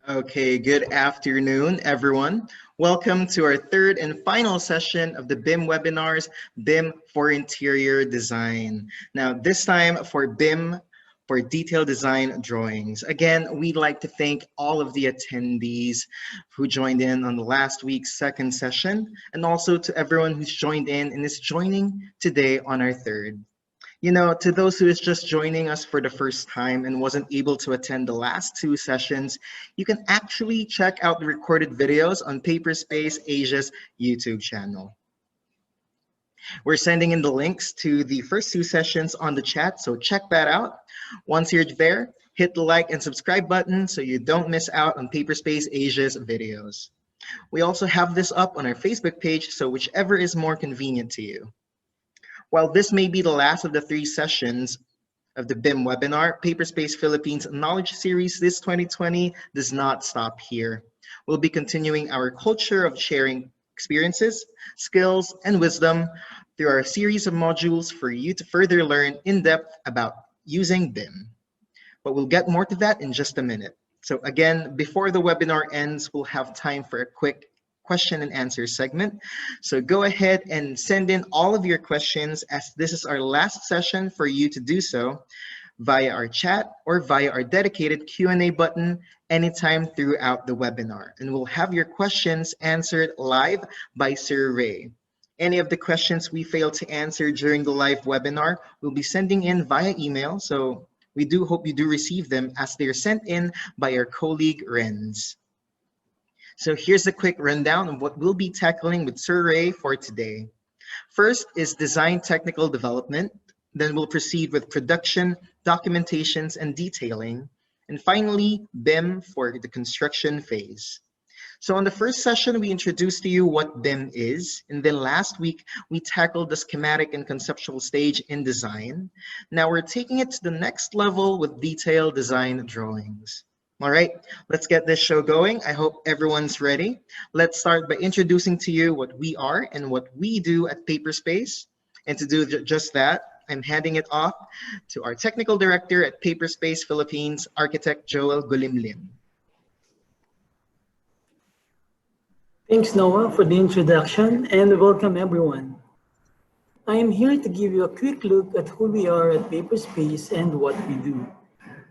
Okay, good afternoon, everyone. Welcome to our third and final session of the BIM webinars, BIM for Interior Design. Now, this time for BIM for Detailed Design Drawings. Again, we'd like to thank all of the attendees who joined in on the last week's second session, and also to everyone who's joined in and is joining today on our third. To those who is just joining us for the first time and wasn't able to attend the last two sessions, you can actually check out the recorded videos on Paperspace Asia's YouTube channel. We're sending in the links to the first two sessions on the chat, so check that out. Once you're there, hit the like and subscribe button so you don't miss out on Paperspace Asia's videos. We also have this up on our Facebook page, so whichever is more convenient to you. While this may be the last of the three sessions of the BIM webinar, Paperspace Philippines Knowledge Series this 2020 does not stop here. We'll be continuing our culture of sharing experiences, skills, and wisdom through our series of modules for you to further learn in depth about using BIM. But we'll get more to that in just a minute. So again, before the webinar ends, we'll have time for a quick question and answer segment. So go ahead and send in all of your questions, as this is our last session for you to do so via our chat or via our dedicated Q&A button anytime throughout the webinar. And we'll have your questions answered live by Sir Ray. Any of the questions we fail to answer during the live webinar, we'll be sending in via email. So we do hope you do receive them, as they're sent in by our colleague Renz. So here's a quick rundown of what we'll be tackling with Sir Ray for today. First is design technical development. Then we'll proceed with production, documentations, and detailing. And finally, BIM for the construction phase. So on the first session, we introduced to you what BIM is. And then last week, we tackled the schematic and conceptual stage in design. Now we're taking it to the next level with detailed design drawings. All right, let's get this show going. I hope everyone's ready. Let's start by introducing to you what we are and what we do at Paperspace. And to do just that, I'm handing it off to our technical director at Paperspace Philippines, architect Joel Gulimlim. Thanks, Noah, for the introduction, and welcome everyone. I am here to give you a quick look at who we are at Paperspace and what we do,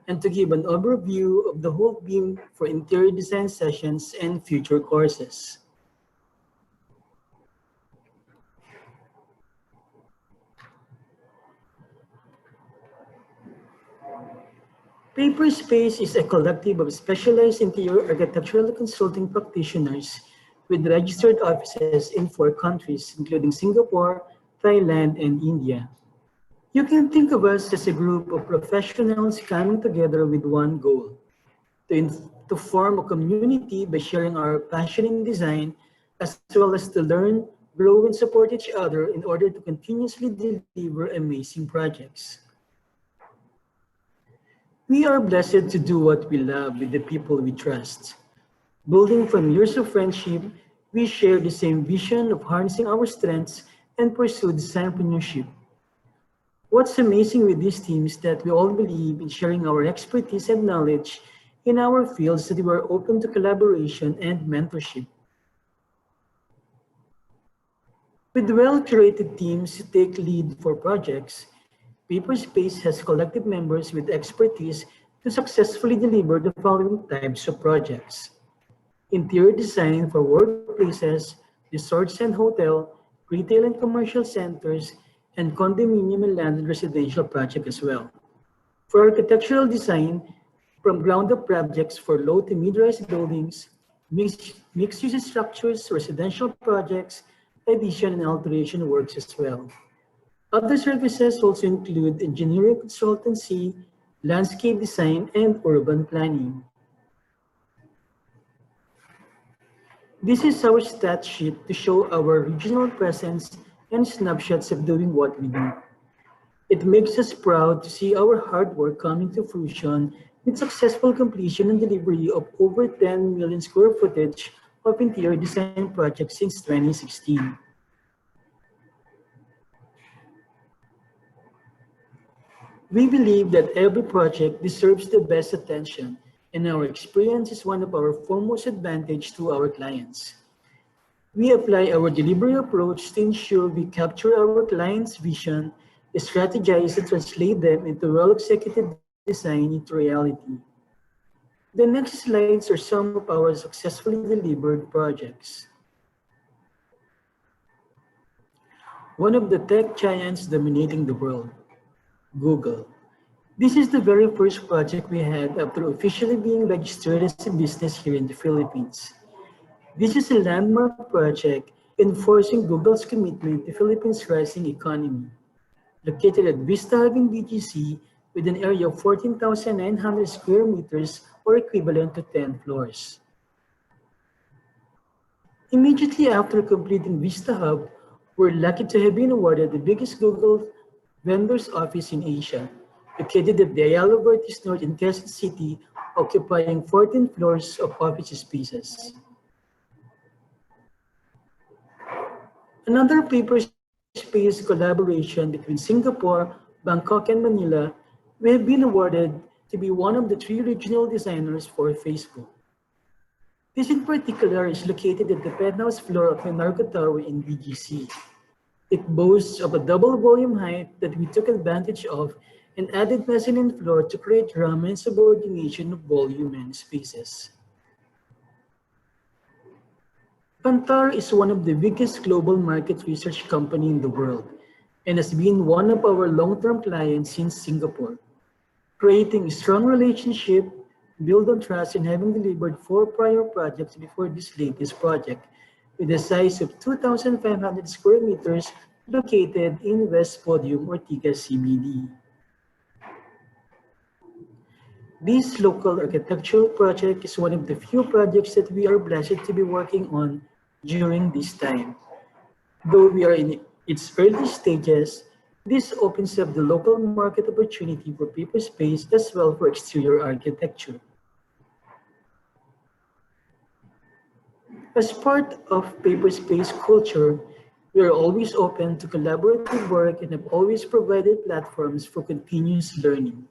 and to give an overview of the whole BIM for interior design sessions and future courses. Paperspace is a collective of specialized interior architectural consulting practitioners with registered offices in 4 countries, including Singapore, Thailand, and India. You can think of us as a group of professionals coming together with one goal, to form a community by sharing our passion in design, as well as to learn, grow, and support each other in order to continuously deliver amazing projects. We are blessed to do what we love with the people we trust. Building from years of friendship, we share the same vision of harnessing our strengths and pursue designpreneurship. What's amazing with this team is that we all believe in sharing our expertise and knowledge in our fields, that we are open to collaboration and mentorship. With well-curated teams to take lead for projects, Paperspace has collective members with expertise to successfully deliver the following types of projects: interior design for workplaces, resorts and hotel, retail and commercial centers, and condominium and land and residential projects as well. For architectural design, from ground-up projects for low to mid-rise buildings, mixed-use structures, residential projects, addition and alteration works as well. Other services also include engineering consultancy, landscape design, and urban planning. This is our stat sheet to show our regional presence and snapshots of doing what we do. It makes us proud to see our hard work coming to fruition with successful completion and delivery of over 10 million square footage of interior design projects since 2016. We believe that every project deserves the best attention, and our experience is one of our foremost advantage to our clients. We apply our delivery approach to ensure we capture our client's vision, strategize and translate them into well-executed design into reality. The next slides are some of our successfully delivered projects. One of the tech giants dominating the world, Google. This is the very first project we had after officially being registered as a business here in the Philippines. This is a landmark project enforcing Google's commitment to Philippines' rising economy. Located at Vista Hub in BGC with an area of 14,900 square meters or equivalent to 10 floors. Immediately after completing Vista Hub, we're lucky to have been awarded the biggest Google vendor's office in Asia, located at the Ayala Vertis North in Quezon City, occupying 14 floors of office spaces. Another Paperspace collaboration between Singapore, Bangkok, and Manila, we have been awarded to be one of the 3 regional designers for Facebook. This in particular is located at the penthouse floor of Menarco Tower in BGC. It boasts of a double volume height that we took advantage of and added mezzanine floor to create drama and subordination of volume and spaces. Kantar is one of the biggest global market research company in the world and has been one of our long-term clients since Singapore. Creating a strong relationship, build on trust, and having delivered 4 prior projects before this latest project with a size of 2,500 square meters located in West Podium, Ortigas CBD. This local architectural project is one of the few projects that we are blessed to be working on during this time. Though we are in its early stages, this opens up the local market opportunity for Paperspace as well for exterior architecture. As part of Paperspace culture, we are always open to collaborative work and have always provided platforms for continuous learning.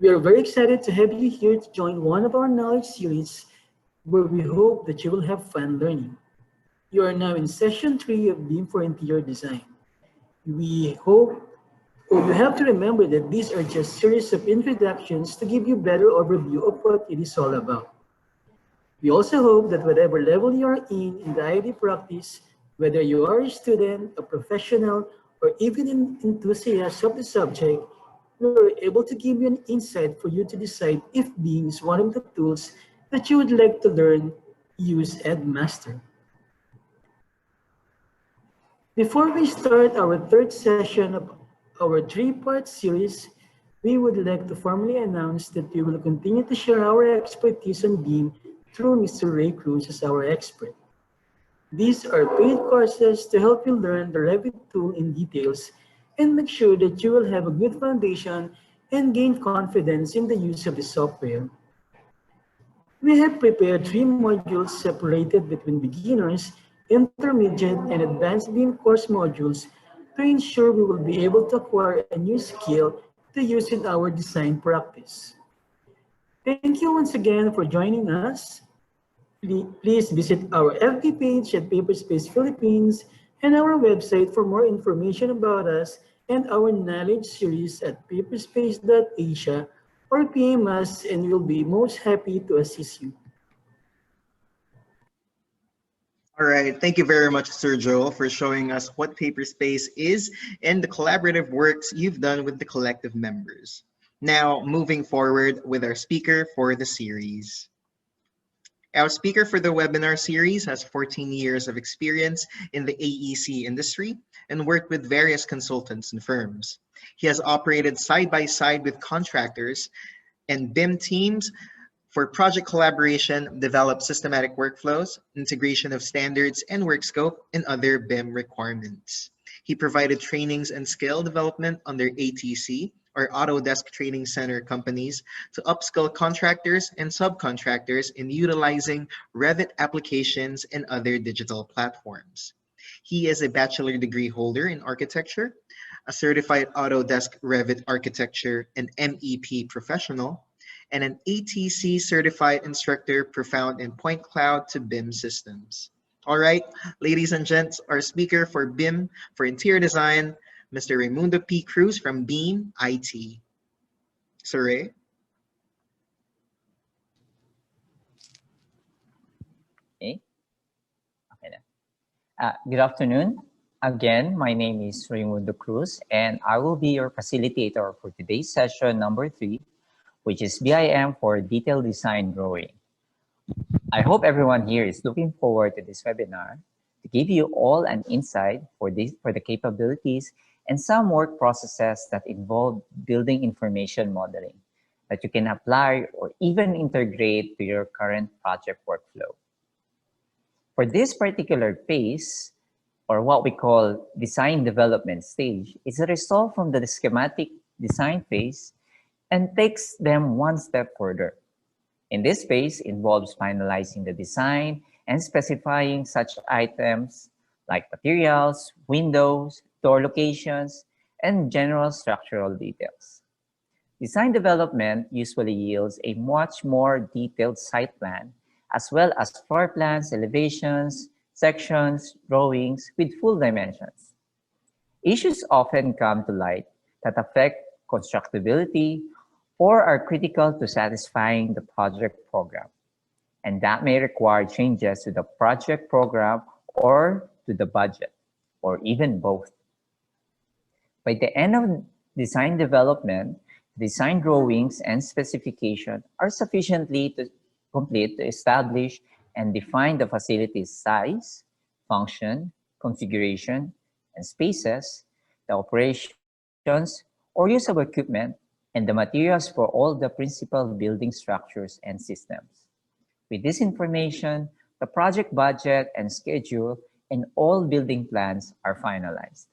We are very excited to have you here to join one of our knowledge series where we hope that you will have fun learning. You are now in session 3 of BIM for Interior Design. We hope, or you have to remember that these are just series of introductions to give you better overview of what it is all about. We also hope that whatever level you are in the ID practice, whether you are a student, a professional, or even an enthusiast of the subject, we are able to give you an insight for you to decide if BIM is one of the tools that you would like to learn, use, and master. Before we start our 3rd session of our 3-part series, we would like to formally announce that we will continue to share our expertise on BIM through Mr. Ray Cruz as our expert. These are paid courses to help you learn the Revit tool in details and make sure that you will have a good foundation and gain confidence in the use of the software. We have prepared 3 modules separated between beginners, intermediate, and advanced BIM course modules to ensure we will be able to acquire a new skill to use in our design practice. Thank you once again for joining us. Please visit our FB page at Paperspace Philippines and our website for more information about us and our knowledge series at paperspace.asia or PM us and we'll be most happy to assist you. All right, thank you very much, Sir Joel, for showing us what Paperspace is and the collaborative works you've done with the collective members. Now, moving forward with our speaker for the series. Our speaker for the webinar series has 14 years of experience in the AEC industry and worked with various consultants and firms. He has operated side by side with contractors and BIM teams for project collaboration, developed systematic workflows, integration of standards and work scope, and other BIM requirements. He provided trainings and skill development under ATC, or Autodesk Training Center companies, to upskill contractors and subcontractors in utilizing Revit applications and other digital platforms. He is a bachelor degree holder in architecture, a certified Autodesk Revit architecture and MEP professional, and an ATC certified instructor profound in point cloud to BIM systems. All right, ladies and gents, our speaker for BIM for interior design, Mr. Raimundo P. Cruz from BIM IT. Sir Ray? Okay. Okay then. Good afternoon. Again, my name is Raimundo Cruz, and I will be your facilitator for today's session number 3, which is BIM for detailed design drawing. I hope everyone here is looking forward to this webinar to give you all an insight for the capabilities and some work processes that involve building information modeling that you can apply or even integrate to your current project workflow. For this particular phase, or what we call design development stage, is a result from the schematic design phase and takes them one step further. In this phase involves finalizing the design and specifying such items like materials, windows, door locations, and general structural details. Design development usually yields a much more detailed site plan, as well as floor plans, elevations, sections, drawings with full dimensions. Issues often come to light that affect constructability or are critical to satisfying the project program, and that may require changes to the project program or to the budget, or even both. By the end of design development, design drawings and specification are sufficiently complete to establish and define the facility's size, function, configuration, and spaces, the operations or use of equipment, and the materials for all the principal building structures and systems. With this information, the project budget and schedule and all building plans are finalized.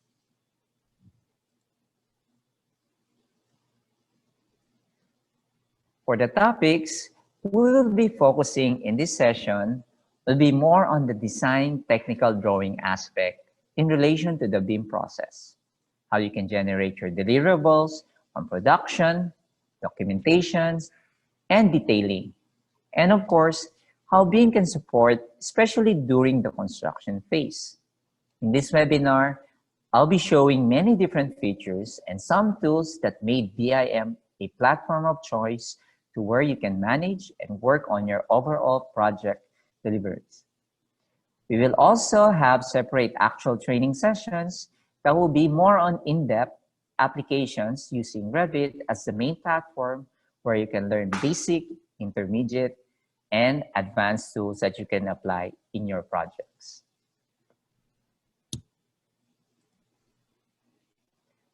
For the topics we will be focusing in this session will be more on the design technical drawing aspect in relation to the BIM process, how you can generate your deliverables on production, documentations, and detailing, and of course, how BIM can support, especially during the construction phase. In this webinar, I'll be showing many different features and some tools that made BIM a platform of choice to where you can manage and work on your overall project deliveries. We will also have separate actual training sessions that will be more on in-depth applications using Revit as the main platform where you can learn basic, intermediate, and advanced tools that you can apply in your projects.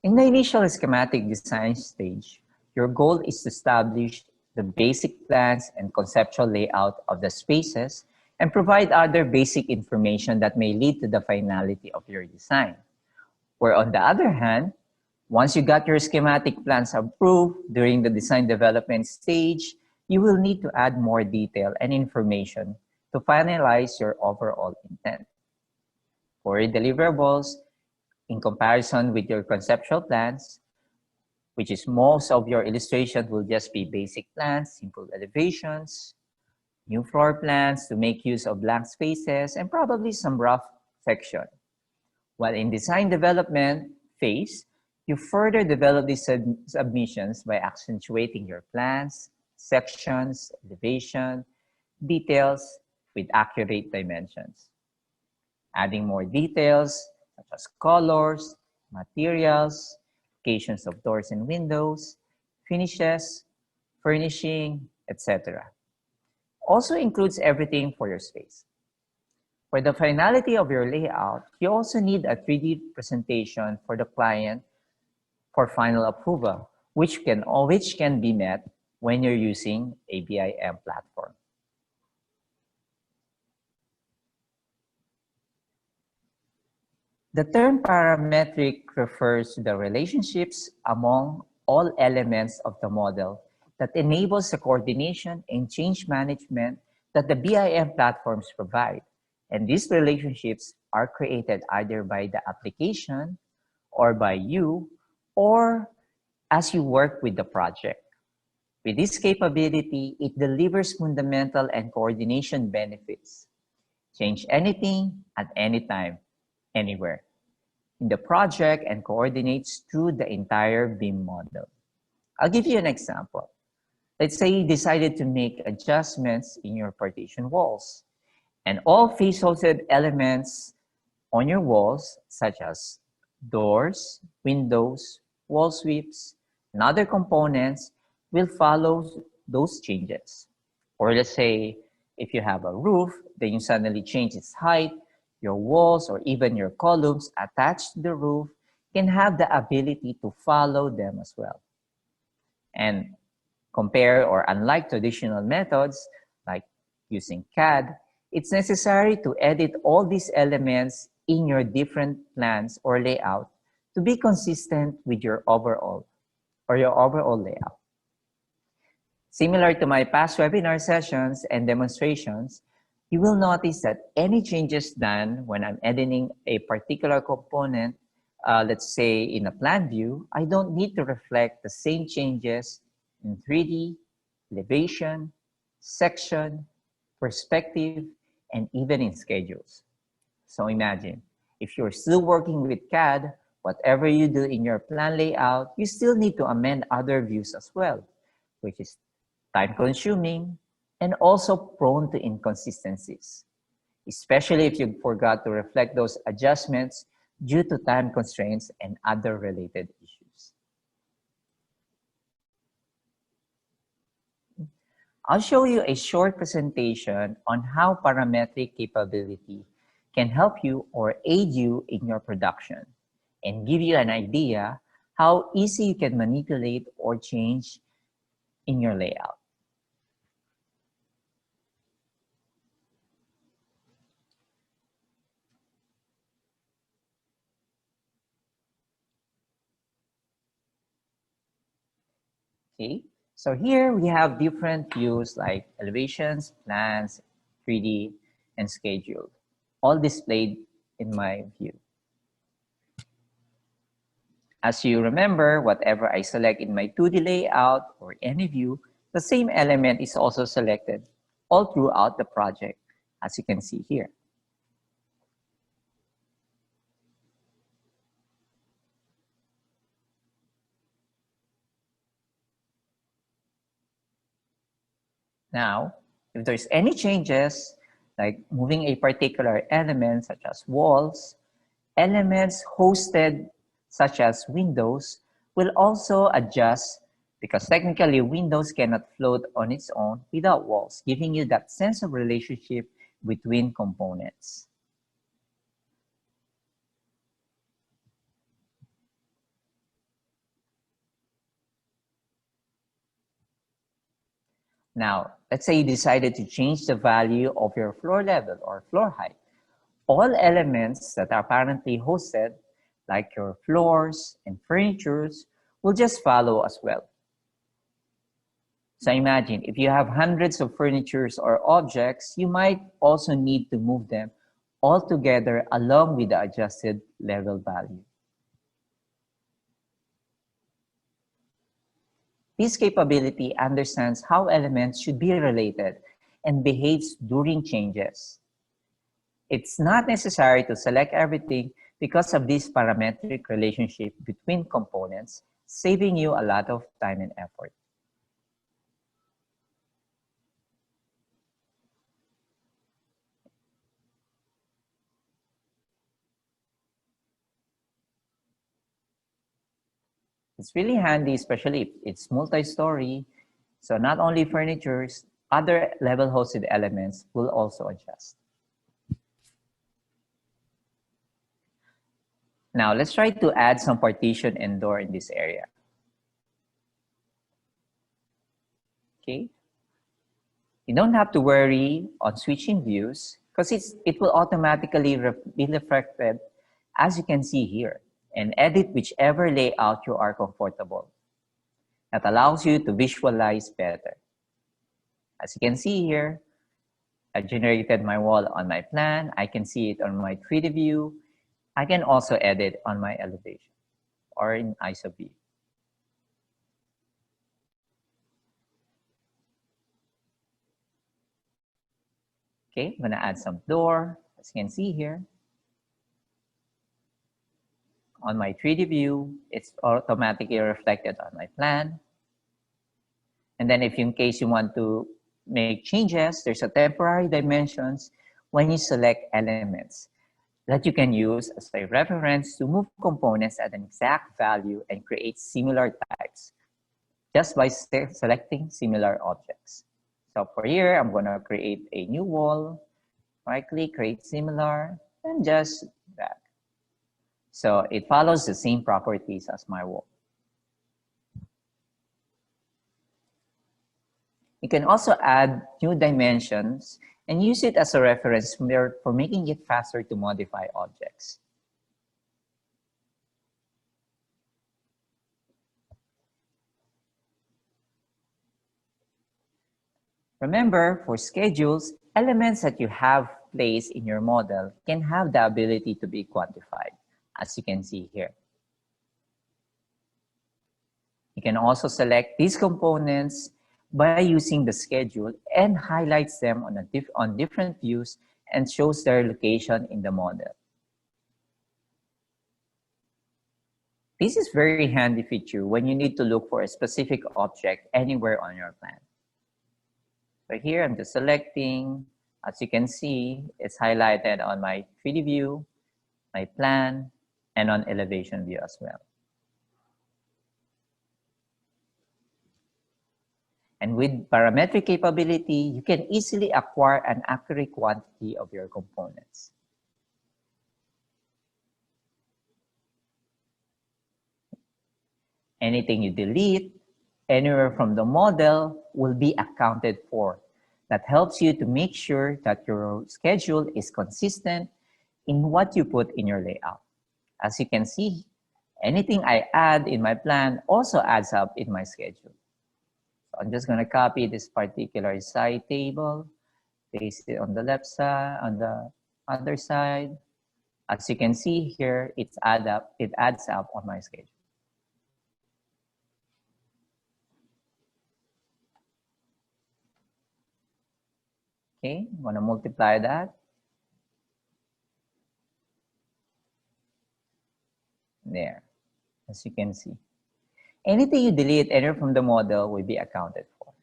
In the initial schematic design stage, your goal is to establish the basic plans and conceptual layout of the spaces and provide other basic information that may lead to the finality of your design. Where on the other hand, once you got your schematic plans approved during the design development stage, you will need to add more detail and information to finalize your overall intent. For your deliverables, in comparison with your conceptual plans, which is most of your illustration will just be basic plans, simple elevations, new floor plans to make use of blank spaces, and probably some rough section. While in design development phase, you further develop these submissions by accentuating your plans, sections, elevation, details with accurate dimensions. Adding more details such as colors, materials, locations of doors and windows, finishes, furnishing, etc. Also includes everything for your space. For the finality of your layout, you also need a 3D presentation for the client for final approval, which can be met when you're using a BIM platform. The term parametric refers to the relationships among all elements of the model that enables the coordination and change management that the BIM platforms provide. And these relationships are created either by the application or by you or as you work with the project. With this capability, it delivers fundamental and coordination benefits. Change anything at any time, anywhere in the project and coordinates through the entire BIM model. I'll give you an example. Let's say you decided to make adjustments in your partition walls, and all face-hosted elements on your walls, such as doors, windows, wall sweeps, and other components will follow those changes. Or let's say if you have a roof, then you suddenly change its height, your walls or even your columns attached to the roof can have the ability to follow them as well. And compare or unlike traditional methods like using CAD, it's necessary to edit all these elements in your different plans or layout to be consistent with your overall layout. Similar to my past webinar sessions and demonstrations, you will notice that any changes done when I'm editing a particular component, let's say in a plan view, I don't need to reflect the same changes in 3D, elevation, section, perspective, and even in schedules. So imagine, if you're still working with CAD, whatever you do in your plan layout, you still need to amend other views as well, which is time-consuming and also prone to inconsistencies, especially if you forgot to reflect those adjustments due to time constraints and other related issues. I'll show you a short presentation on how parametric capability can help you or aid you in your production and give you an idea how easy you can manipulate or change in your layout. Okay, so here we have different views like elevations, plans, 3D, and schedule, all displayed in my view. As you remember, whatever I select in my 2D layout or any view, the same element is also selected all throughout the project, as you can see here. Now, if there's any changes, like moving a particular element such as walls, elements hosted such as windows will also adjust because technically windows cannot float on its own without walls, giving you that sense of relationship between components. Now, let's say you decided to change the value of your floor level or floor height. All elements that are apparently hosted, like your floors and furnitures, will just follow as well. So imagine, if you have hundreds of furnitures or objects, you might also need to move them all together along with the adjusted level value. This capability understands how elements should be related and behaves during changes. It's not necessary to select everything because of this parametric relationship between components, saving you a lot of time and effort. It's really handy, especially if it's multi-story. So not only furnitures, other level hosted elements will also adjust. Now let's try to add some partition and door in this area. Okay. You don't have to worry on switching views because it will automatically be reflected as you can see here, and edit whichever layout you are comfortable. That allows you to visualize better. As you can see here, I generated my wall on my plan. I can see it on my 3D view. I can also edit on my elevation or in ISO view. Okay, I'm gonna add some door, as you can see here. On my 3D view, it's automatically reflected on my plan. And then if in case you want to make changes, there's a temporary dimensions when you select elements that you can use as a reference to move components at an exact value and create similar types just by selecting similar objects. So for here, I'm gonna create a new wall, right click, create similar, and just drag. So it follows the same properties as my wall. You can also add new dimensions and use it as a reference for making it faster to modify objects. Remember, for schedules, elements that you have placed in your model can have the ability to be quantified, as you can see here. You can also select these components by using the schedule and highlights them on different views and shows their location in the model. This is very handy feature when you need to look for a specific object anywhere on your plan. So here I'm just selecting, as you can see, it's highlighted on my 3D view, my plan, and on elevation view as well. And with parametric capability, you can easily acquire an accurate quantity of your components. Anything you delete anywhere from the model will be accounted for. That helps you to make sure that your schedule is consistent in what you put in your layout. As you can see, anything I add in my plan also adds up in my schedule. So I'm just going to copy this particular side table, paste it on the left side, on the other side. As you can see here, it adds up on my schedule. Okay, I'm going to multiply that. There, as you can see. Anything you delete anywhere from the model will be accounted for.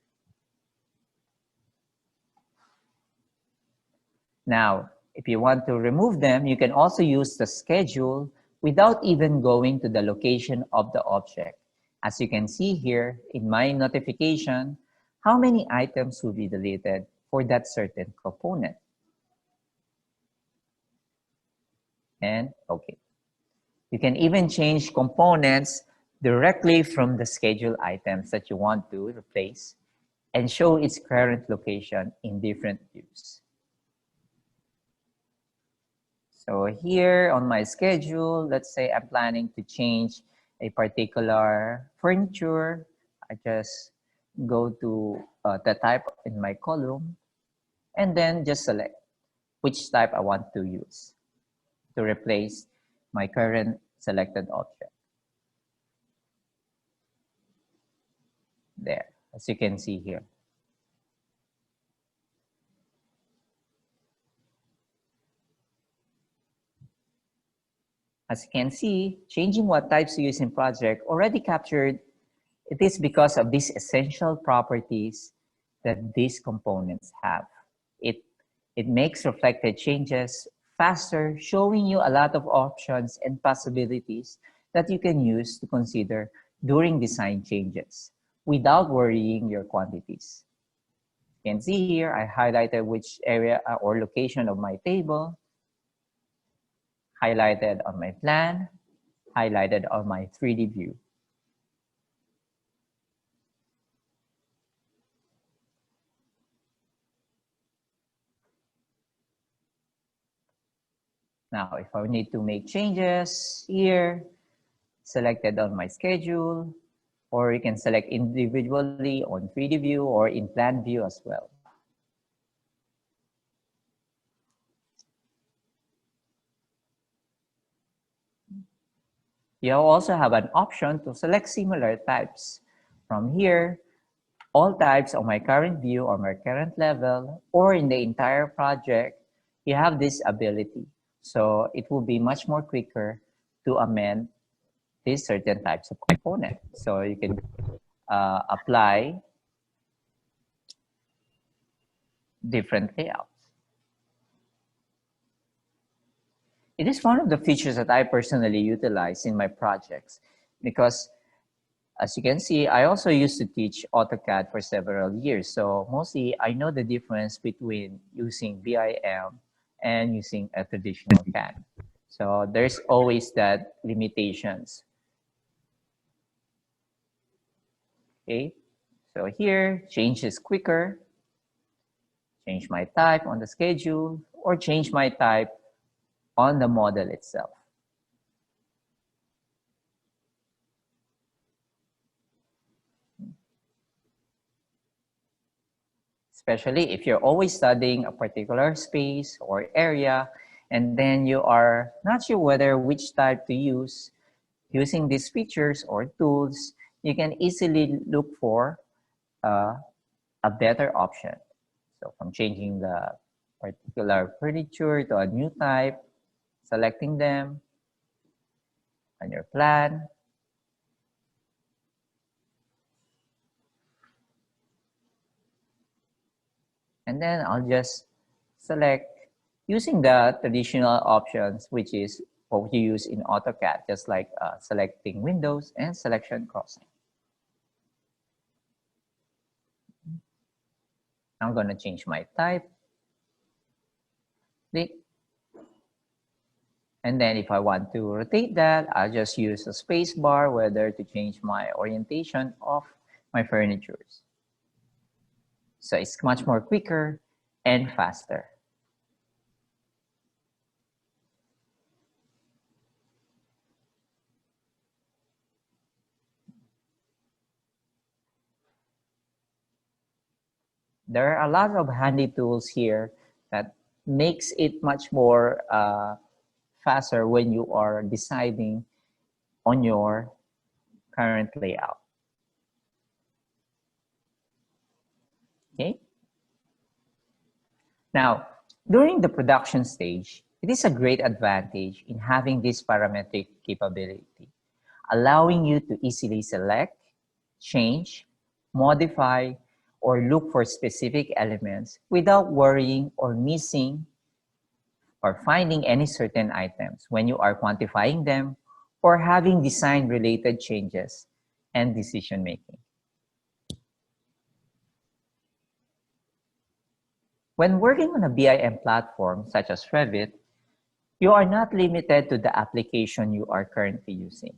Now, if you want to remove them, you can also use the schedule without even going to the location of the object. As you can see here in my notification, how many items will be deleted for that certain component. And okay. You can even change components directly from the schedule items that you want to replace and show its current location in different views. So here on my schedule, let's say I'm planning to change a particular furniture. I just go to the type in my column and then just select which type I want to use to replace my current selected object. There, as you can see here. As you can see, changing what types to use in project already captured. It is because of these essential properties that these components have. It makes reflected changes faster, showing you a lot of options and possibilities that you can use to consider during design changes without worrying your quantities. You can see here, I highlighted which area or location of my table, highlighted on my plan, highlighted on my 3D view. Now, if I need to make changes here, selected on my schedule, or you can select individually on 3D view or in plan view as well. You also have an option to select similar types. From here, all types on my current view or my current level or in the entire project, you have this ability. So it will be much more quicker to amend these certain types of component. So you can apply different layouts. It is one of the features that I personally utilize in my projects because as you can see, I also used to teach AutoCAD for several years. So mostly I know the difference between using BIM and using a traditional CAD. So there's always that limitations. Okay, so here, change is quicker. Change my type on the schedule or change my type on the model itself. Especially if you're always studying a particular space or area, and then you are not sure whether which type to use, using these features or tools, you can easily look for a better option. So from changing the particular furniture to a new type, selecting them on your plan, and then I'll just select using the traditional options, which is what you use in AutoCAD, just like selecting windows and selection crossing. I'm going to change my type, click, and then if I want to rotate that, I'll just use a space bar whether to change my orientation of my furnitures. So it's much more quicker and faster. There are a lot of handy tools here that makes it much more faster when you are deciding on your current layout. Okay. Now, during the production stage, it is a great advantage in having this parametric capability, allowing you to easily select, change, modify, or look for specific elements without worrying or missing or finding any certain items when you are quantifying them or having design-related changes and decision-making. When working on a BIM platform such as Revit, you are not limited to the application you are currently using.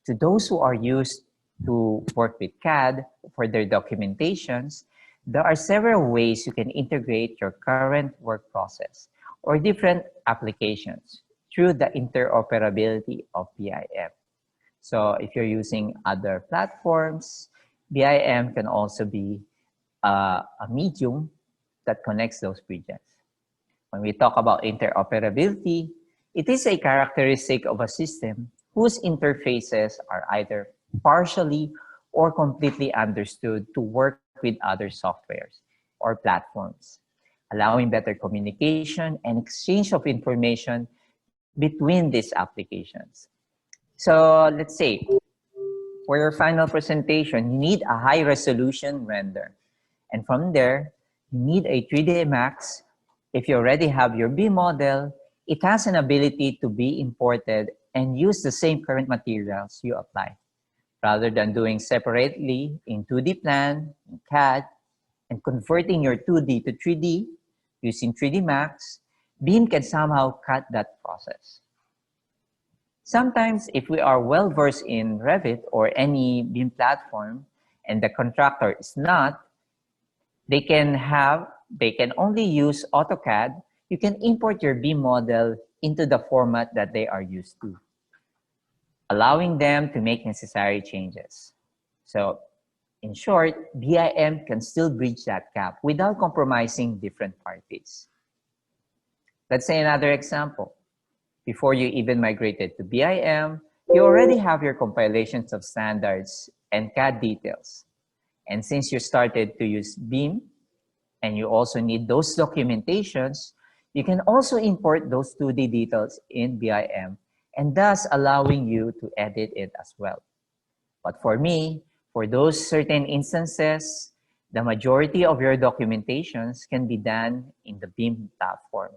To those who are used to work with CAD for their documentations, there are several ways you can integrate your current work process or different applications through the interoperability of BIM. So if you're using other platforms, BIM can also be a medium that connects those bridges. When we talk about interoperability, it is a characteristic of a system whose interfaces are either partially or completely understood to work with other softwares or platforms, allowing better communication and exchange of information between these applications. So let's say for your final presentation, you need a high resolution render. And from there, you need a 3D Max. If you already have your BIM model, it has an ability to be imported and use the same current materials you apply, rather than doing separately in 2D plan, in CAD, and converting your 2D to 3D using 3D Max. BIM can somehow cut that process. Sometimes if we are well-versed in Revit or any BIM platform and the contractor is not, they can only use AutoCAD. You can import your BIM model into the format that they are used to, allowing them to make necessary changes. So in short, BIM can still bridge that gap without compromising different parties. Let's say another example. Before you even migrated to BIM, you already have your compilations of standards and CAD details. And since you started to use BIM and you also need those documentations, you can also import those 2D details in BIM and thus allowing you to edit it as well. But for me, for those certain instances, the majority of your documentations can be done in the BIM platform.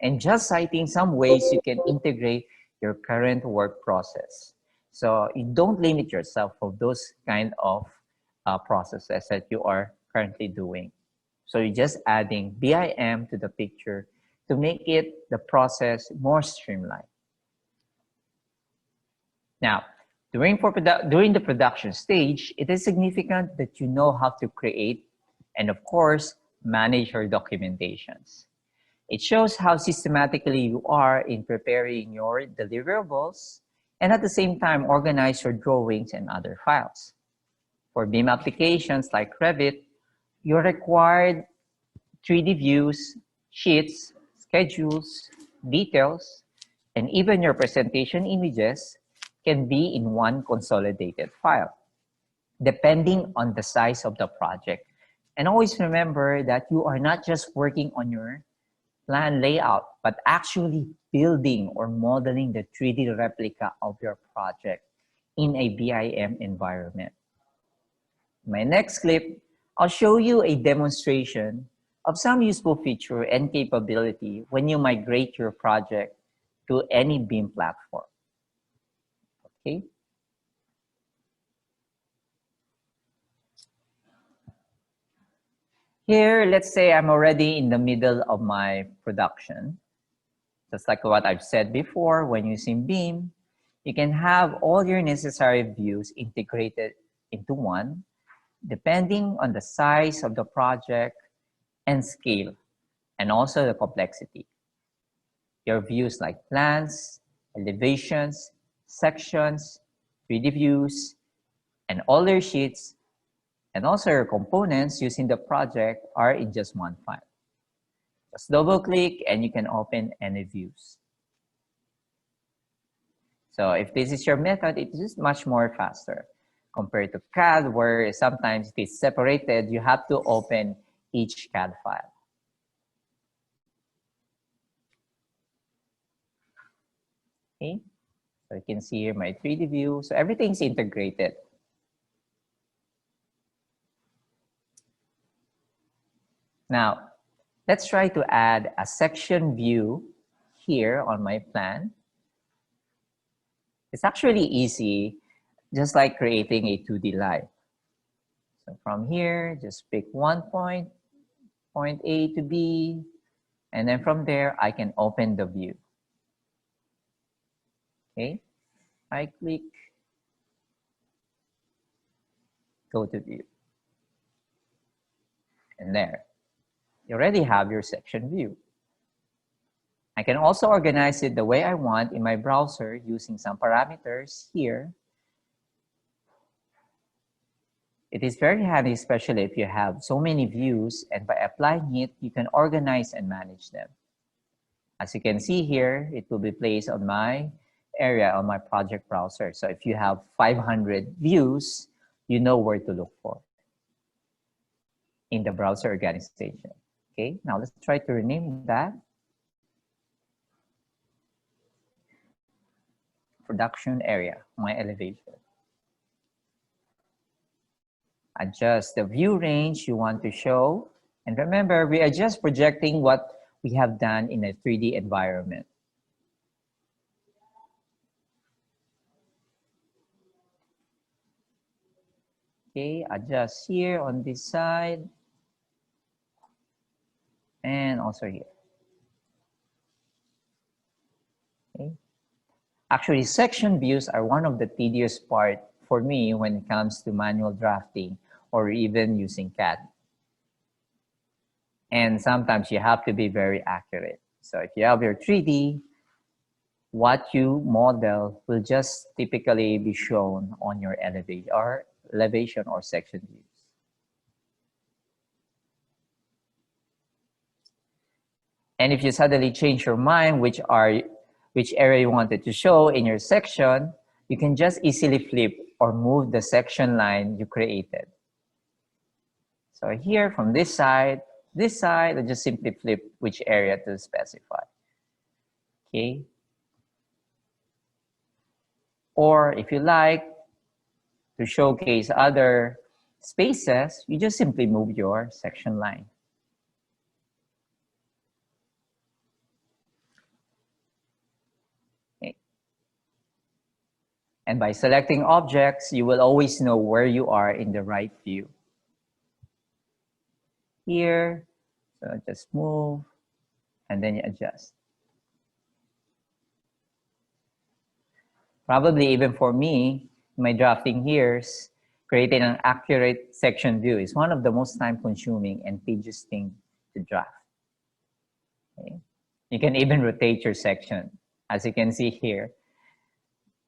And just citing some ways you can integrate your current work process. So you don't limit yourself for those kind of processes that you are currently doing. So you're just adding BIM to the picture to make it the process more streamlined. Now, during the production stage, it is significant that you know how to create and of course, manage your documentations. It shows how systematically you are in preparing your deliverables and at the same time organize your drawings and other files. For BIM applications like Revit, you're required 3D views, sheets, schedules, details, and even your presentation images can be in one consolidated file, depending on the size of the project. And always remember that you are not just working on your plan layout, but actually building or modeling the 3D replica of your project in a BIM environment. In my next clip, I'll show you a demonstration of some useful feature and capability when you migrate your project to any BIM platform. Okay. Here, let's say I'm already in the middle of my production. Just like what I've said before, when using BIM, you can have all your necessary views integrated into one, depending on the size of the project and scale, and also the complexity. Your views like plans, elevations, sections, 3D views, and all your sheets, and also your components using the project are in just one file. Just double click and you can open any views. So if this is your method, it is much more faster compared to CAD where sometimes it is separated, you have to open each CAD file. Okay, so you can see here my 3D view. So everything's integrated. Now, let's try to add a section view here on my plan. It's actually easy, just like creating a 2D line. So from here, just pick one point, point A to B, and then from there, I can open the view. Okay, I click, go to view. And there, you already have your section view. I can also organize it the way I want in my browser using some parameters here. It is very handy, especially if you have so many views, and by applying it, you can organize and manage them. As you can see here, it will be placed on my area on my project browser. So if you have 500 views, you know where to look for in the browser organization. Okay, now let's try to rename that. Production area, my elevation. Adjust the view range you want to show. And remember, we are just projecting what we have done in a 3D environment. Okay, adjust here on this side. And also here. Okay. Actually, section views are one of the tedious part for me when it comes to manual drafting or even using CAD. And sometimes you have to be very accurate. So if you have your 3D, what you model will just typically be shown on your elevation or section views. And if you suddenly change your mind, which area you wanted to show in your section, you can just easily flip or move the section line you created. So here from this side, I just simply flip which area to specify. Okay. Or if you like to showcase other spaces, you just simply move your section line. Okay. And by selecting objects, you will always know where you are in the right view. Here, so just move, and then you adjust. Probably even for me, my drafting here, creating an accurate section view is one of the most time-consuming and tedious things to draft. Okay. You can even rotate your section. As you can see here,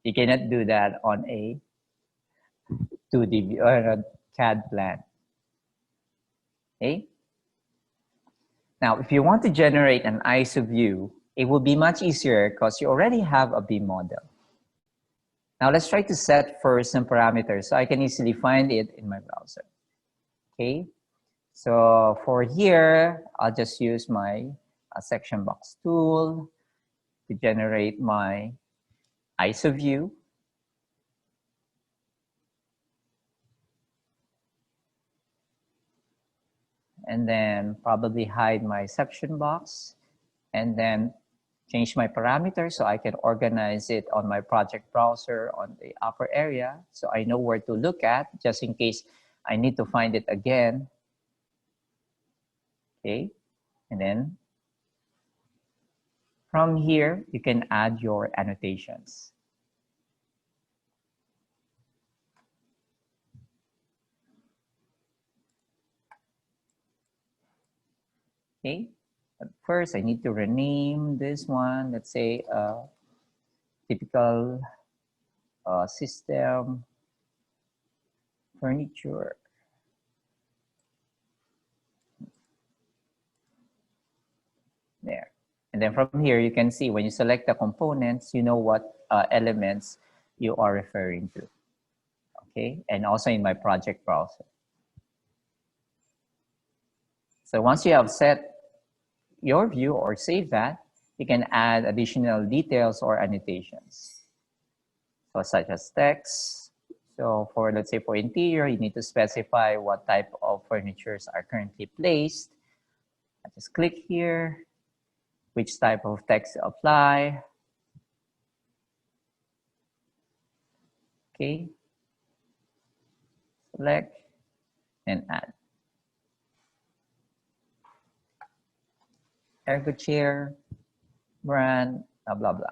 you cannot do that on a 2D view or a CAD plan. Okay. Now, if you want to generate an ISO view, it will be much easier because you already have a BIM model. Now, let's try to set first some parameters so I can easily find it in my browser. Okay. So for here, I'll just use my section box tool to generate my ISO view. And then probably hide my section box and then change my parameters so I can organize it on my project browser on the upper area so I know where to look at just in case I need to find it again. Okay, and then from here, you can add your annotations. Okay, but first I need to rename this one. Let's say typical system furniture. There. And then from here, you can see when you select the components, you know what elements you are referring to. Okay, and also in my project browser. So once you have set your view or save that, you can add additional details or annotations. So such as text. So for, let's say for interior, you need to specify what type of furnitures are currently placed. I just click here, which type of text to apply. Okay. Select and add. Ergo chair, brand, blah, blah, blah.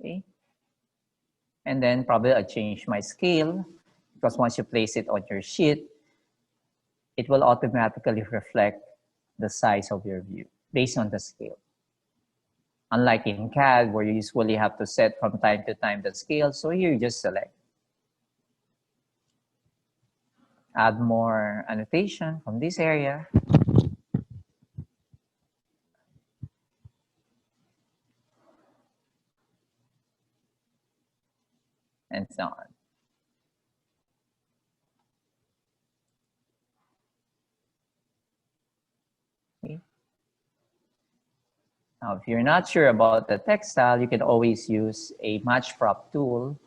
Okay. And then probably I change my scale because once you place it on your sheet, it will automatically reflect the size of your view based on the scale. Unlike in CAD where you usually have to set from time to time the scale, so here you just select. Add more annotation from this area. And so on. Okay. Now, if you're not sure about the text style, you can always use a match prop tool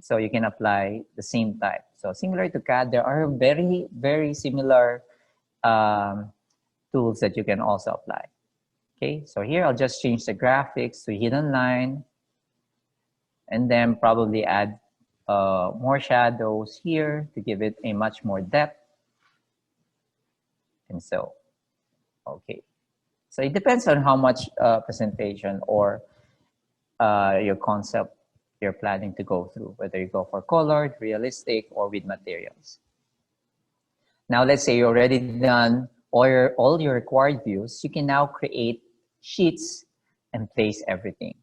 so you can apply the same type. So similar to CAD, there are very, very similar tools that you can also apply. Okay, so here I'll just change the graphics to hidden line and then probably add more shadows here to give it a much more depth. And so, okay. So it depends on how much presentation or your concept you're planning to go through, whether you go for colored, realistic, or with materials. Now, let's say you already done all your required views. You can now create sheets and place everything.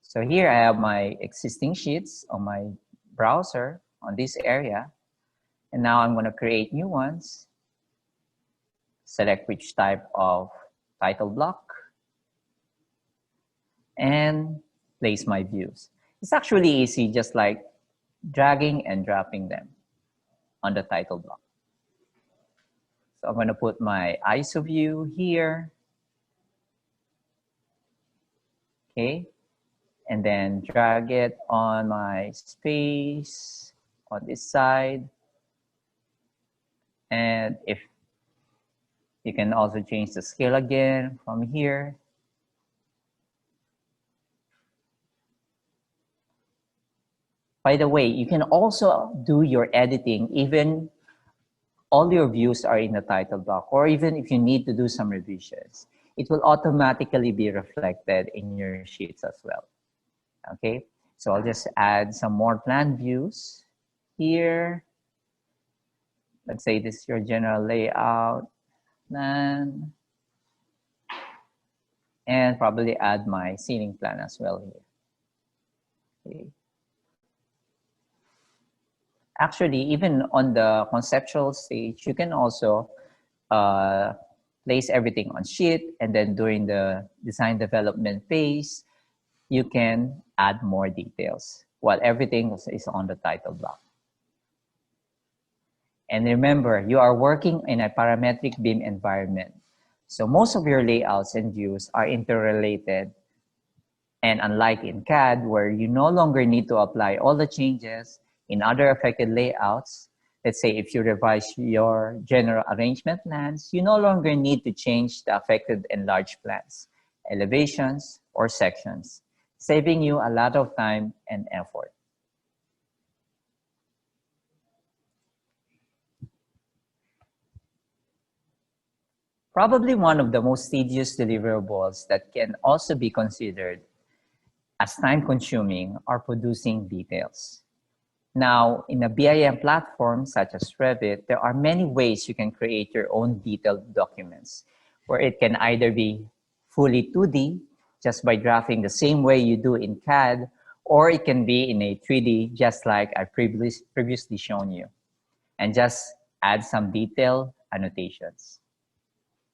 So here I have my existing sheets on my browser on this area. And now I'm going to create new ones. Select which type of title block. and place my views. It's actually easy, just like dragging and dropping them on the title block. So I'm going to put my ISO view here. Okay. And then drag it on my space on this side. And if you can also change the scale again from here. By the way, you can also do your editing even all your views are in the title block, or even if you need to do some revisions, it will automatically be reflected in your sheets as well. Okay, so I'll just add some more plan views here. Let's say this is your general layout plan, and probably add my ceiling plan as well here. Okay. Actually, even on the conceptual stage, you can also place everything on sheet, and then during the design development phase, you can add more details while everything is on the title block. And remember, you are working in a parametric BIM environment. So most of your layouts and views are interrelated. And unlike in CAD, where you no longer need to apply all the changes in other affected layouts, let's say if you revise your general arrangement plans, you no longer need to change the affected enlarged plans, elevations, or sections, saving you a lot of time and effort. Probably one of the most tedious deliverables that can also be considered as time-consuming are producing details. Now, in a BIM platform such as Revit, there are many ways you can create your own detailed documents, where it can either be fully 2D, just by graphing the same way you do in CAD, or it can be in a 3D, just like I previously shown you, and just add some detailed annotations.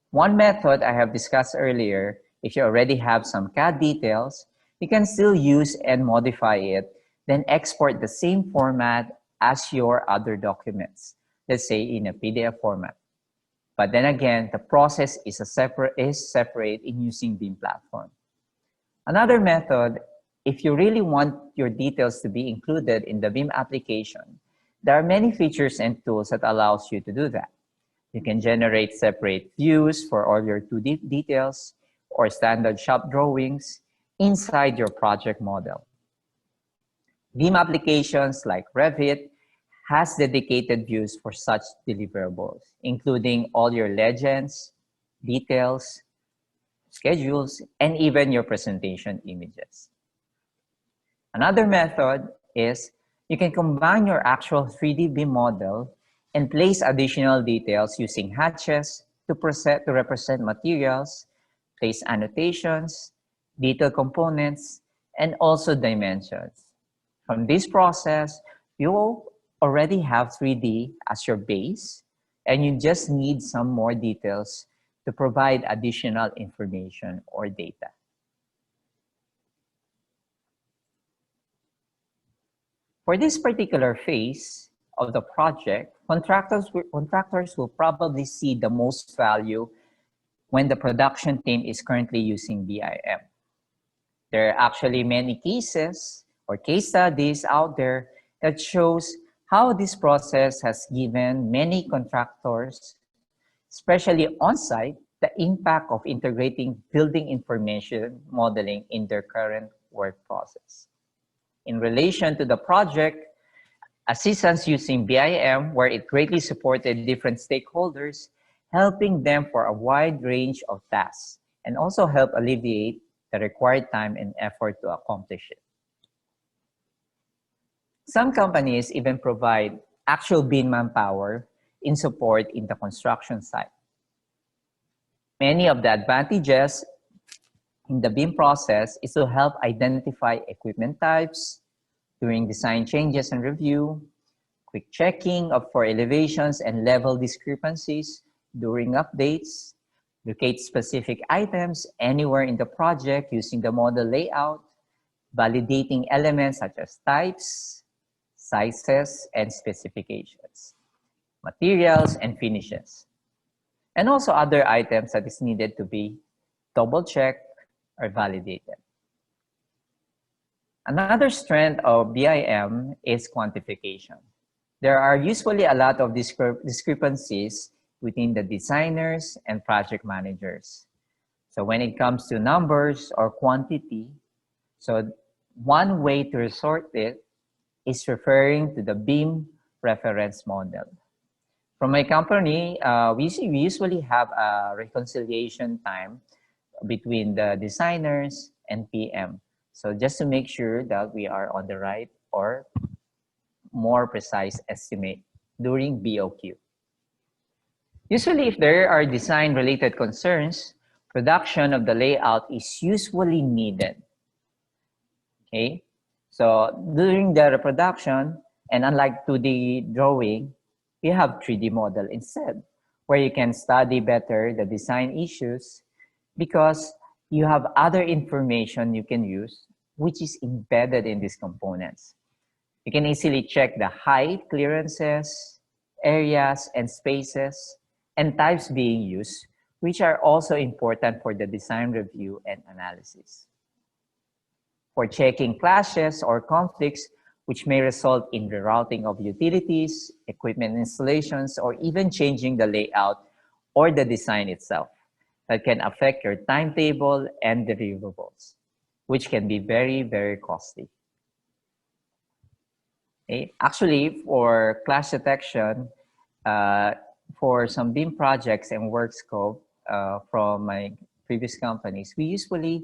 One method I have discussed earlier, if you already have some CAD details, you can still use and modify it, then export the same format as your other documents, let's say in a PDF format. But then again, the process is separate in using BIM platform. Another method, if you really want your details to be included in the BIM application, there are many features and tools that allows you to do that. You can generate separate views for all your 2D details or standard shop drawings inside your project model. BIM applications like Revit has dedicated views for such deliverables, including all your legends, details, schedules, and even your presentation images. Another method is you can combine your actual 3D BIM model and place additional details using hatches to represent materials, place annotations, detailed components, and also dimensions. From this process, you already have 3D as your base, and you just need some more details to provide additional information or data. For this particular phase of the project, contractors will probably see the most value when the production team is currently using BIM. There are actually many cases or case studies out there that shows how this process has given many contractors, especially on-site, the impact of integrating building information modeling in their current work process. In relation to the project, assistance using BIM, where it greatly supported different stakeholders, helping them for a wide range of tasks, and also help alleviate the required time and effort to accomplish it. Some companies even provide actual BIM manpower in support in the construction site. Many of the advantages in the BIM process is to help identify equipment types during design changes and review, quick checking for elevations and level discrepancies during updates, locate specific items anywhere in the project using the model layout, validating elements such as types, sizes, and specifications, materials, and finishes, and also other items that is needed to be double-checked or validated. Another strength of BIM is quantification. There are usually a lot of discrepancies within the designers and project managers. So when it comes to numbers or quantity, so one way to resort it is referring to the BIM reference model. From my company, we usually have a reconciliation time between the designers and PM. So just to make sure that we are on the right or more precise estimate during BOQ. Usually, if there are design-related concerns, production of the layout is usually needed. Okay, so during the reproduction, and unlike 2D drawing, you have 3D model instead, where you can study better the design issues because you have other information you can use, which is embedded in these components. You can easily check the height, clearances, areas, and spaces, and types being used, which are also important for the design review and analysis. For checking clashes or conflicts, which may result in rerouting of utilities, equipment installations, or even changing the layout or the design itself, that can affect your timetable and deliverables, which can be very, very costly. Okay. Actually, for clash detection, for some BIM projects and work scope from my previous companies, we usually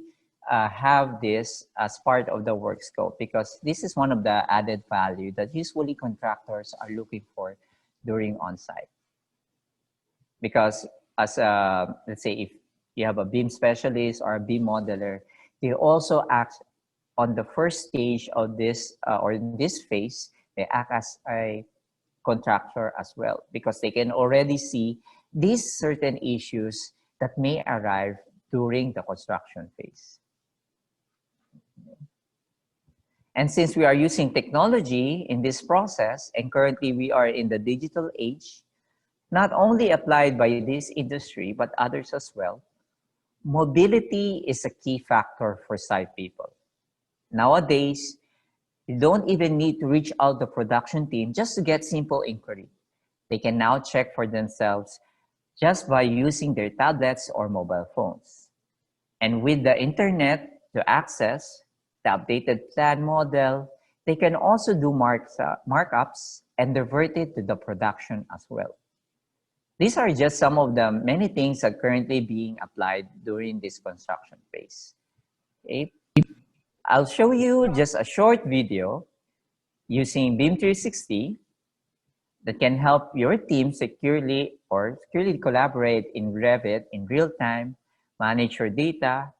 have this as part of the work scope because this is one of the added value that usually contractors are looking for during on-site. Because as let's say if you have a BIM specialist or a BIM modeler, they also act on the first stage of this or in this phase, they act as a contractor as well because they can already see these certain issues that may arrive during the construction phase. And since we are using technology in this process, and currently we are in the digital age, not only applied by this industry, but others as well, mobility is a key factor for site people. Nowadays, you don't even need to reach out the production team just to get simple inquiry. They can now check for themselves just by using their tablets or mobile phones. And with the internet to access the updated plan model, they can also do markups and divert it to the production as well. These are just some of the many things that are currently being applied during this construction phase. Okay. I'll show you just a short video using BIM 360 that can help your team securely collaborate in Revit in real time, manage your data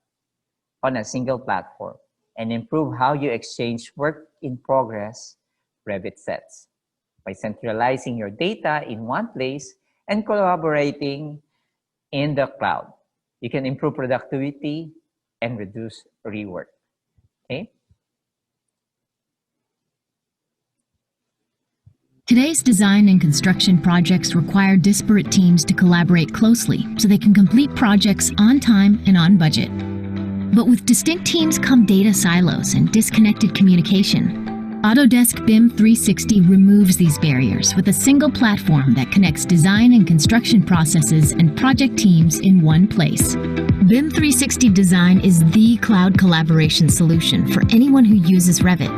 on a single platform, and improve how you exchange work in progress Revit sets by centralizing your data in one place and collaborating in the cloud. You can improve productivity and reduce rework. Okay. Today's design and construction projects require disparate teams to collaborate closely so they can complete projects on time and on budget. But with distinct teams come data silos and disconnected communication. Autodesk BIM 360 removes these barriers with a single platform that connects design and construction processes and project teams in one place. BIM 360 Design is the cloud collaboration solution for anyone who uses Revit.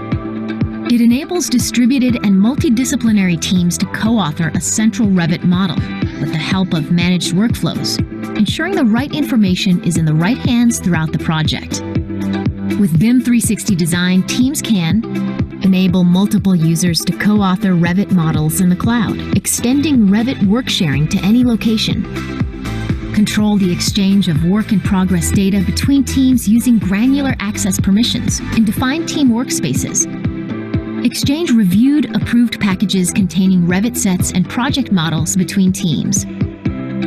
It enables distributed and multidisciplinary teams to co-author a central Revit model with the help of managed workflows, ensuring the right information is in the right hands throughout the project. With BIM 360 Design, teams can enable multiple users to co-author Revit models in the cloud, extending Revit work sharing to any location. Control the exchange of work-in-progress data between teams using granular access permissions and define team workspaces. Exchange reviewed, approved packages containing Revit sets and project models between teams.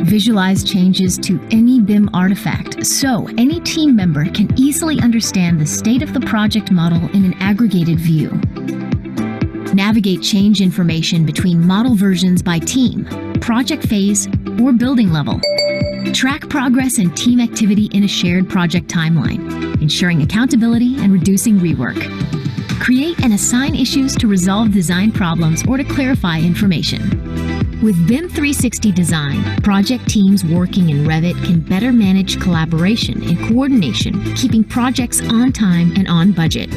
Visualize changes to any BIM artifact so any team member can easily understand the state of the project model in an aggregated view. Navigate change information between model versions by team, project phase, or building level. Track progress and team activity in a shared project timeline, ensuring accountability and reducing rework. Create and assign issues to resolve design problems or to clarify information. With BIM 360 Design, project teams working in Revit can better manage collaboration and coordination, keeping projects on time and on budget.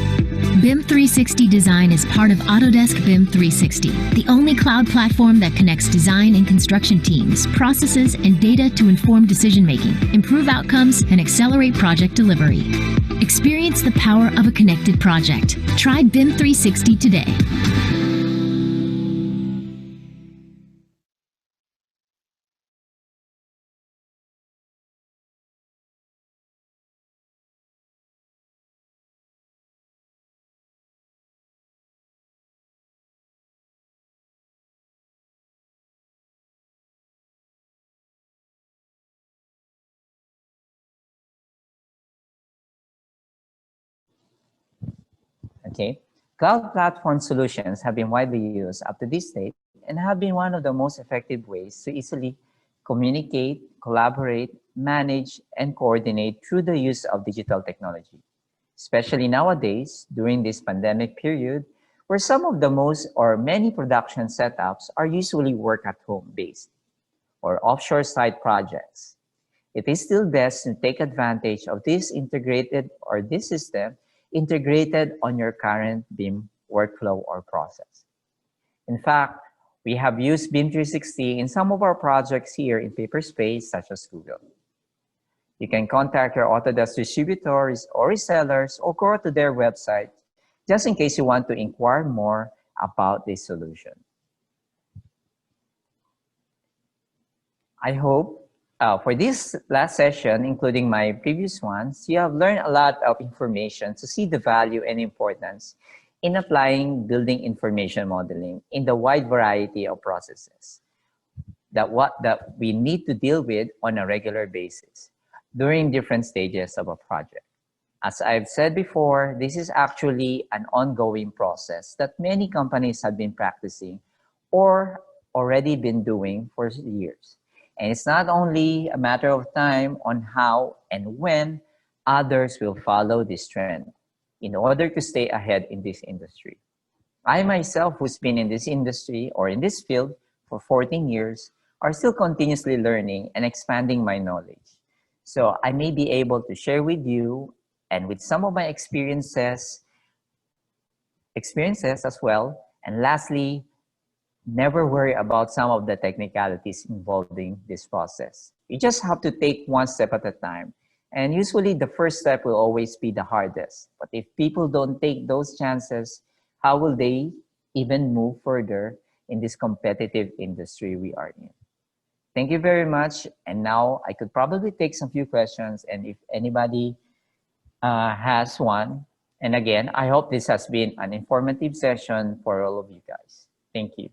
BIM 360 Design is part of Autodesk BIM 360, the only cloud platform that connects design and construction teams, processes, and data to inform decision-making, improve outcomes, and accelerate project delivery. Experience the power of a connected project. Try BIM 360 today. Okay. Cloud platform solutions have been widely used up to this date and have been one of the most effective ways to easily communicate, collaborate, manage, and coordinate through the use of digital technology. Especially nowadays, during this pandemic period, where some of the most or many production setups are usually work at home based or offshore site projects. It is still best to take advantage of this integrated or this system integrated on your current BIM workflow or process. In fact, we have used BIM 360 in some of our projects here in Paperspace, such as Google. You can contact your Autodesk distributors or resellers or go to their website just in case you want to inquire more about this solution. I hope for this last session, including my previous ones, you have learned a lot of information to see the value and importance in applying building information modeling in the wide variety of processes that we need to deal with on a regular basis during different stages of a project. As I've said before, this is actually an ongoing process that many companies have been practicing or already been doing for years. And it's not only a matter of time on how and when others will follow this trend in order to stay ahead in this industry. I myself, who's been in this industry or in this field for 14 years, are still continuously learning and expanding my knowledge. So I may be able to share with you and with some of my experiences as well. And lastly, never worry about some of the technicalities involving this process. You just have to take one step at a time. And usually the first step will always be the hardest. But if people don't take those chances, how will they even move further in this competitive industry we are in? Thank you very much. And now I could probably take some few questions. And if anybody has one, and again, I hope this has been an informative session for all of you guys. Thank you.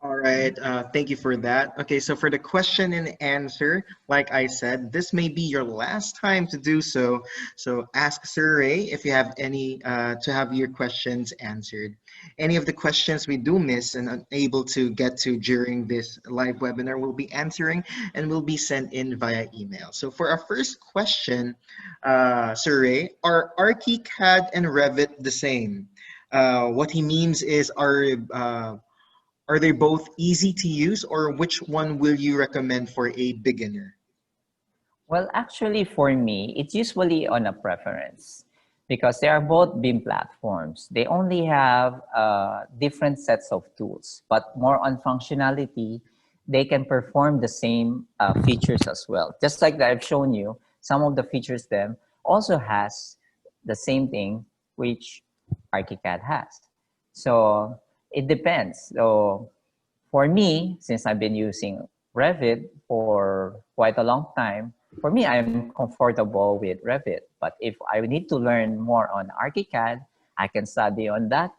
All right, thank you for that. Okay, so for the question and answer, like I said, this may be your last time to do so. So ask Sir Ray if you have any, to have your questions answered. Any of the questions we do miss and unable to get to during this live webinar, we'll be answering and will be sent in via email. So for our first question, Sir Ray, are ArchiCAD and Revit the same? What he means is, are they both easy to use, or which one will you recommend for a beginner? Well, actually for me, it's usually on a preference because they are both BIM platforms. They only have different sets of tools, but more on functionality, they can perform the same features as well. Just like that I've shown you, some of the features them also has the same thing which ArchiCAD has. So it depends. So for me, since I've been using Revit for quite a long time, for me, I'm comfortable with Revit. But if I need to learn more on ArchiCAD, I can study on that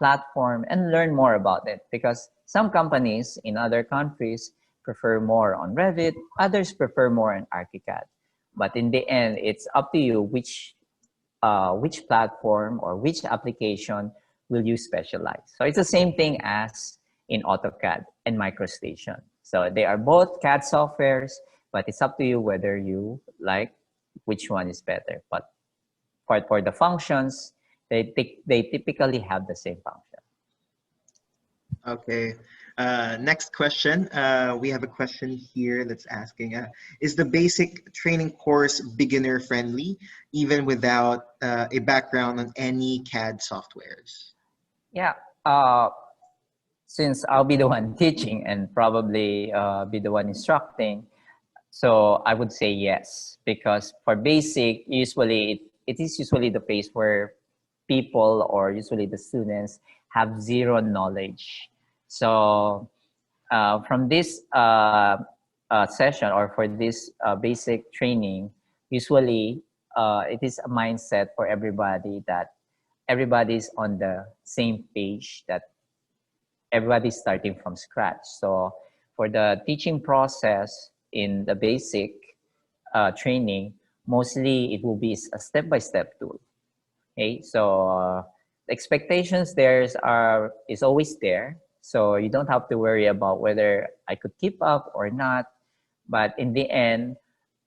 platform and learn more about it, because some companies in other countries prefer more on Revit, others prefer more on ArchiCAD. But in the end, it's up to you which platform or which application will you specialize. So it's the same thing as in AutoCAD and MicroStation. So they are both CAD softwares, but it's up to you whether you like which one is better. But for the functions, they typically have the same function. Okay. Next question. We have a question here that's asking, is the basic training course beginner friendly, even without a background on any CAD softwares? Yeah. Since I'll be the one teaching and probably be the one instructing, so I would say yes, because for basic, usually it is usually the phase where people or usually the students have zero knowledge. So from this session or for this basic training, usually it is a mindset for everybody that everybody's on the same page, that everybody's starting from scratch. So for the teaching process in the basic training, mostly it will be a step-by-step tool. Okay, so the expectations is always there. So you don't have to worry about whether I could keep up or not. But in the end,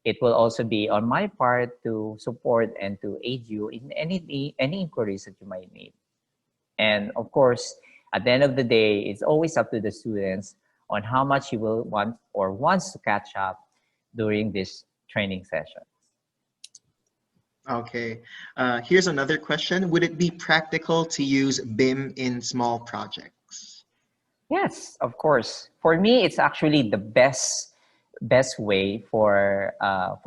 it will also be on my part to support and to aid you in any inquiries that you might need. And of course, at the end of the day, it's always up to the students on how much you will want or wants to catch up during this training session. Okay. Here's another question. Would it be practical to use BIM in small projects? Yes, of course. For me, it's actually the best way for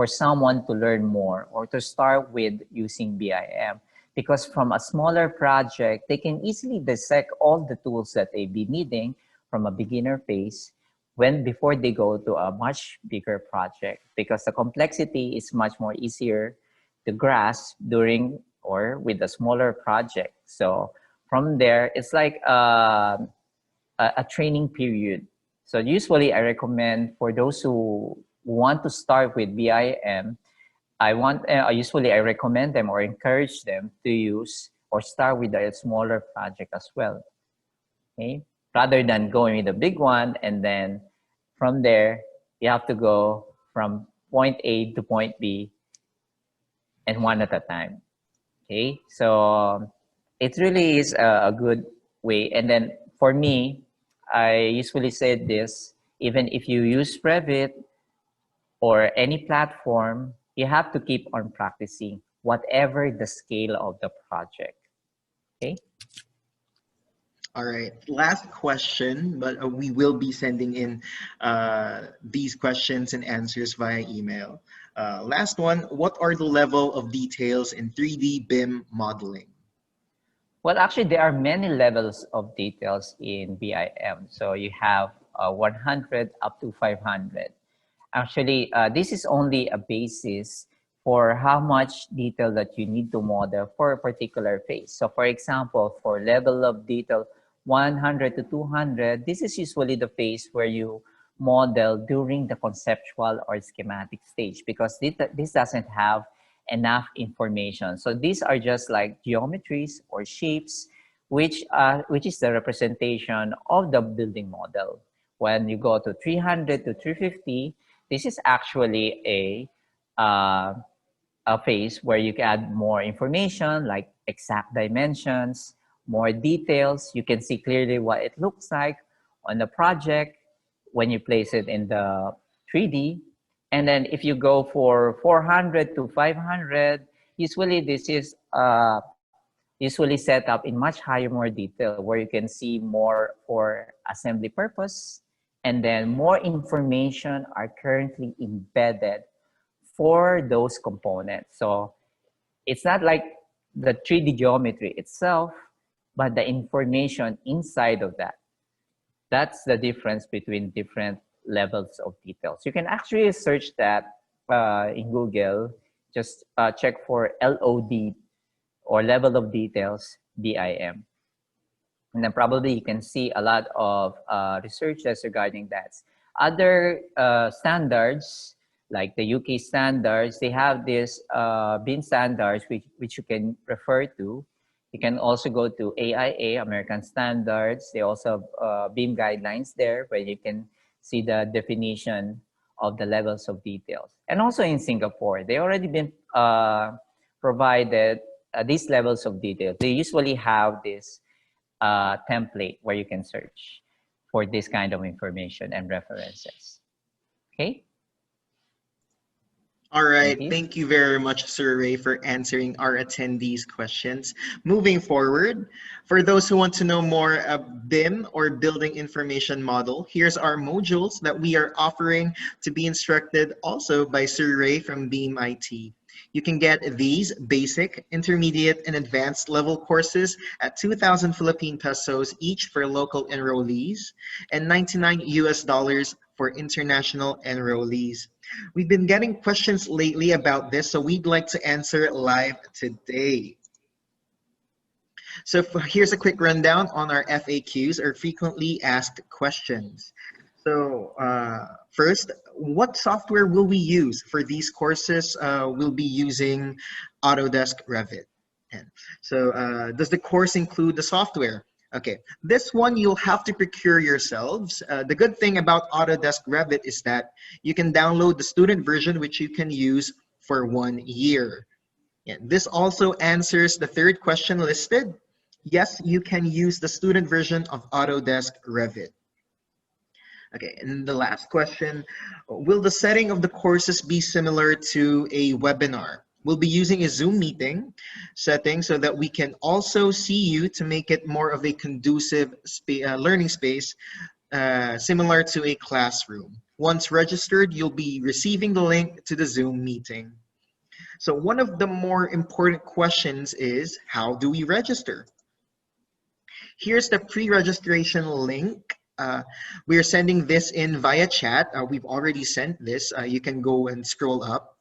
someone to learn more or to start with using BIM. Because from a smaller project, they can easily dissect all the tools that they be needing from a beginner phase before they go to a much bigger project, because the complexity is much more easier to grasp during or with a smaller project. So from there, it's like a training period. So usually I recommend for those who want to start with BIM, usually I recommend them or encourage them to use or start with a smaller project as well. Okay, rather than going with a big one and then from there you have to go from point A to point B and one at a time. Okay, so it really is a good way. And then for me, I usually say this: even if you use Revit or any platform, you have to keep on practicing, whatever the scale of the project. Okay. All right, last question, but we will be sending in these questions and answers via email. Last one, what are the level of details in 3D BIM modeling? Well, actually, there are many levels of details in BIM. So you have 100 up to 500. Actually, this is only a basis for how much detail that you need to model for a particular phase. So for example, for level of detail 100 to 200, this is usually the phase where you model during the conceptual or schematic stage, because this doesn't have enough information. So these are just like geometries or shapes, which is the representation of the building model. When you go to 300 to 350, this is actually a phase where you can add more information like exact dimensions, more details. You can see clearly what it looks like on the project when you place it in the 3D. And then if you go for 400 to 500, usually this is usually set up in much higher, more detail, where you can see more for assembly purpose. And then more information are currently embedded for those components. So it's not like the 3D geometry itself, but the information inside of that. That's the difference between different levels of details. You can actually search that in Google. Just check for LOD or level of details BIM. And then probably you can see a lot of researches regarding that. Other standards, like the UK standards, they have this BIM standards which you can refer to. You can also go to AIA, American Standards. They also have BIM guidelines there where you can see the definition of the levels of details. And also in Singapore, they already been provided these levels of detail. They usually have this template where you can search for this kind of information and references. Okay. All right, thank you very much, Sir Ray, for answering our attendees' questions. Moving forward, for those who want to know more of BIM or Building Information Model, here's our modules that we are offering to be instructed also by Sir Ray from Beam IT. You can get these basic, intermediate, and advanced level courses at 2,000 Philippine pesos each for local enrollees and $99 for international enrollees. We've been getting questions lately about this, so we'd like to answer live today. So here's a quick rundown on our FAQs, or frequently asked questions. So first, what software will we use for these courses? We'll be using Autodesk Revit. And so does the course include the software? Okay, this one you'll have to procure yourselves. The good thing about Autodesk Revit is that you can download the student version, which you can use for 1 year. And this also answers the third question listed. Yes, you can use the student version of Autodesk Revit. Okay, and the last question, will the setting of the courses be similar to a webinar? We'll be using a Zoom meeting setting so that we can also see you to make it more of a conducive learning space, similar to a classroom. Once registered, you'll be receiving the link to the Zoom meeting. So one of the more important questions is, how do we register? Here's the pre-registration link. We are sending this in via chat. We've already sent this. You can go and scroll up.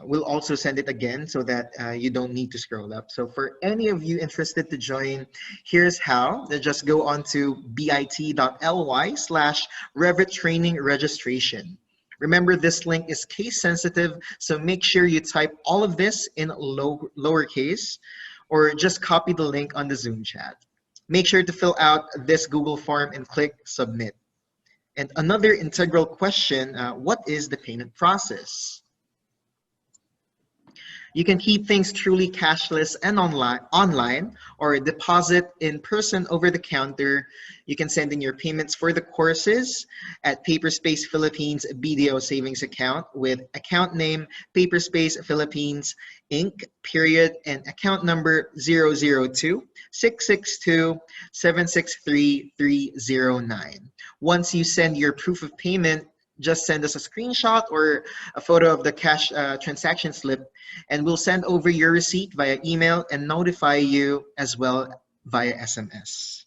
We'll also send it again so that you don't need to scroll up. So for any of you interested to join, here's how. Just go on to bit.ly/Revit training registration. Remember, this link is case sensitive, so make sure you type all of this in lowercase or just copy the link on the Zoom chat. Make sure to fill out this Google form and click submit. And another integral question, what is the payment process? You can keep things truly cashless and online or deposit in person over the counter. You can send in your payments for the courses at Paperspace Philippines BDO savings account with account name Paperspace Philippines Inc. period and account number 002-662-763-309. Once you send your proof of payment, just send us a screenshot or a photo of the cash transaction slip, and we'll send over your receipt via email and notify you as well via SMS.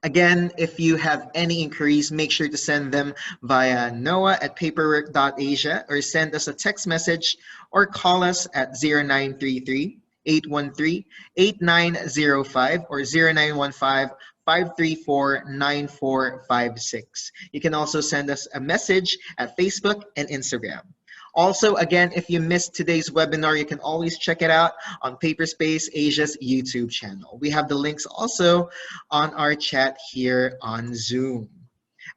Again, if you have any inquiries, make sure to send them via noah@paperwork.asia or send us a text message or call us at 0933-813-8905 or 0915-534-9456. You can also send us a message at Facebook and Instagram. Also, again, if you missed today's webinar, you can always check it out on Paperspace Asia's YouTube channel. We have the links also on our chat here on Zoom.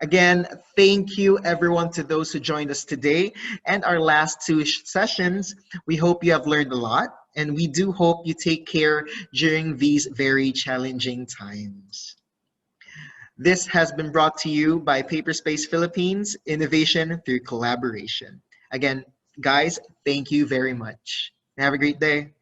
Again, thank you everyone to those who joined us today and our last two sessions. We hope you have learned a lot, and we do hope you take care during these very challenging times. This has been brought to you by Paperspace Philippines, innovation through collaboration. Again, guys, thank you very much. Have a great day.